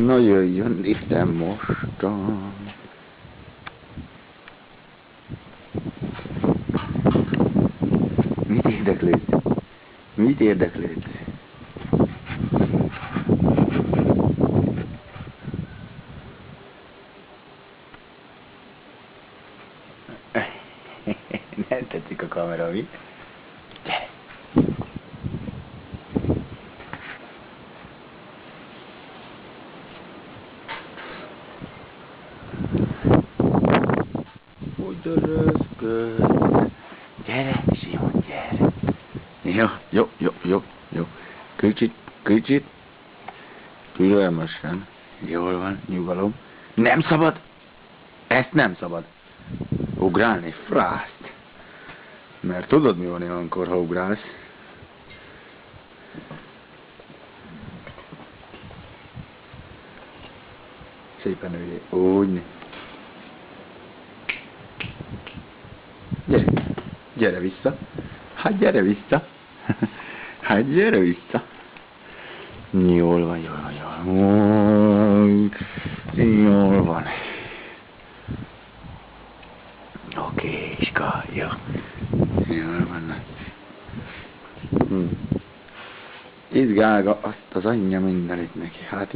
Na jöjjön ide mostan. Mit érdeklődsz? Mit érdeklődsz? Nem tetszik a kamera, mi? Gyere! Hogy röszköd? Gyere, Simon, gyere! Jó. Kicsit. Türelmesen. Jól van, nyugalom. Nem szabad! Ezt nem szabad! Ugrálni, frászt! Mert tudod, mi van ilyenkor, ha ugrálsz? Szépen üljél. Úgy. Gyere vissza. Hát gyere vissza. Jól van. Jól van. Oké, Iska, jó. Jól van. Izgálga azt az anyja mindenit neki. Hát